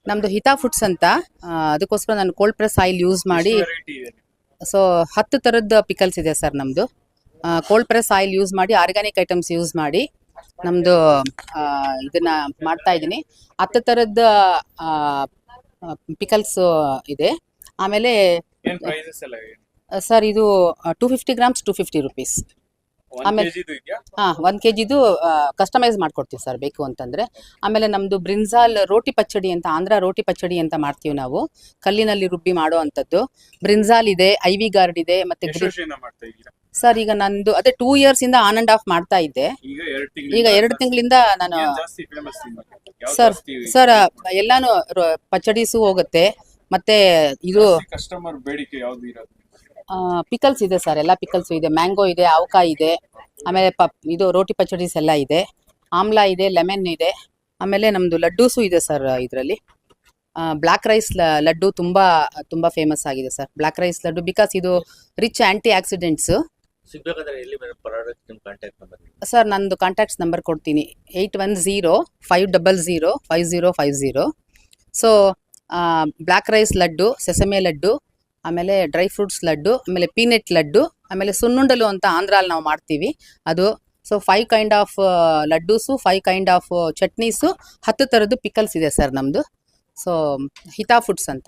ನಮ್ದು ಹಿತಾ ಫುಡ್ಸ್ ಅಂತ ಅದಕ್ಕೋಸ್ಕರ ನಾನು ಕೋಲ್ಡ್ ಪ್ರೆಸ್ ಆಯಿಲ್ ಯೂಸ್ ಮಾಡಿ ಸೊ 10 ಥರದ ಪಿಕಲ್ಸ್ ಇದೆ ಸರ್ ನಮ್ಮದು. ಕೋಲ್ಡ್ ಪ್ರೆಸ್ ಆಯಿಲ್ ಯೂಸ್ ಮಾಡಿ ಆರ್ಗ್ಯಾನಿಕ್ ಐಟಮ್ಸ್ ಯೂಸ್ ಮಾಡಿ ನಮ್ಮದು ಇದನ್ನ ಮಾಡ್ತಾ ಇದ್ದೀನಿ. 10 ಥರದ ಪಿಕಲ್ಸ್ ಇದೆ. ಆಮೇಲೆ ಸರ್ ಇದು 250 ಗ್ರಾಮ್ಸ್ 250 ರುಪೀಸ್. ಆಮೇಲೆ 1 ಕೆಜಿದು ಕಸ್ಟಮೈಸ್ ಮಾಡ್ಕೊಡ್ತೀವಿ ಸರ್ ಬೇಕು ಅಂತಂದ್ರೆ. ಆಮೇಲೆ ನಮ್ದು ಬ್ರಿಂಜಾಲ್ ರೋಟಿ ಪಚ್ಚಡಿ ಅಂತ, ಆಂಧ್ರ ರೋಟಿ ಪಚ್ಚಡಿ ಅಂತ ಮಾಡ್ತೀವಿ ನಾವು, ಕಲ್ಲಿನಲ್ಲಿ ರುಬ್ಬಿ ಮಾಡೋ ಅಂಥದ್ದು. ಬ್ರಿಂಜಾಲ್ ಇದೆ, ಐವಿ ಗಾರ್ಡ್ ಇದೆ, ಮತ್ತೆ ಸರ್ ಈಗ ನಂದು ಅದೇ 2 ಇಯರ್ಸ್ ಇಂದ ಆನ್ ಅಂಡ್ ಆಫ್ ಮಾಡ್ತಾ ಇದ್ದೆ. ಈಗ 2 ತಿಂಗಳಿಂದ ನಾನು ಸರ್ ಸರ್ ಎಲ್ಲಾನು ಪಚ್ಚಡೀಸು ಹೋಗುತ್ತೆ. ಮತ್ತೆ ಇದು ಕಸ್ಟಮರ್ ಬೇಡಿಕೆ ಯಾವ್ದು ಇರೋದು? ಪಿಕಲ್ಸ್ ಇದೆ ಸರ್, ಎಲ್ಲ ಪಿಕಲ್ಸ್ ಇದೆ. ಮ್ಯಾಂಗೋ ಇದೆ, ಅವಕಾಯಿ ಇದೆ, ಆಮೇಲೆ ಇದು ರೋಟಿ ಪಚ್ಚಡೀಸ್ ಎಲ್ಲ ಇದೆ, ಆಮ್ಲಾ ಇದೆ, ಲೆಮನ್ ಇದೆ. ಆಮೇಲೆ ನಮ್ದು ಲಡ್ಡೂಸು ಇದೆ ಸರ್. ಇದರಲ್ಲಿ ಬ್ಲ್ಯಾಕ್ ರೈಸ್ ಲಡ್ಡು ತುಂಬಾ ತುಂಬಾ ಫೇಮಸ್ ಆಗಿದೆ sir. Black rice laddu because ಇದು ರಿಚ್ ಆಂಟಿ ಆಕ್ಸಿಡೆಂಟ್ಸ್. ಸರ್ ನಂದು ಕಾಂಟ್ಯಾಕ್ಟ್ಸ್ ನಂಬರ್ ಕೊಡ್ತೀನಿ, 8105005050. So black rice laddu, sesame laddu, ಆಮೇಲೆ ಡ್ರೈ ಫ್ರೂಟ್ಸ್ ಲಡ್ಡು, ಆಮೇಲೆ ಪೀನಟ್ ಲಡ್ಡು, ಆಮೇಲೆ ಸುನ್ನುಂಡಲು ಅಂತ ಆಂಧ್ರಾಲ್ ನಾವು ಮಾಡ್ತೀವಿ ಅದು. So 5 kind of laddus, 5 kind of chutneys, 10 ಥರದ್ದು ಪಿಕಲ್ಸ್ ಇದೆ ಸರ್ ನಮ್ಮದು. ಸೊ ಹಿತಾ ಫುಡ್ಸ್ ಅಂತ.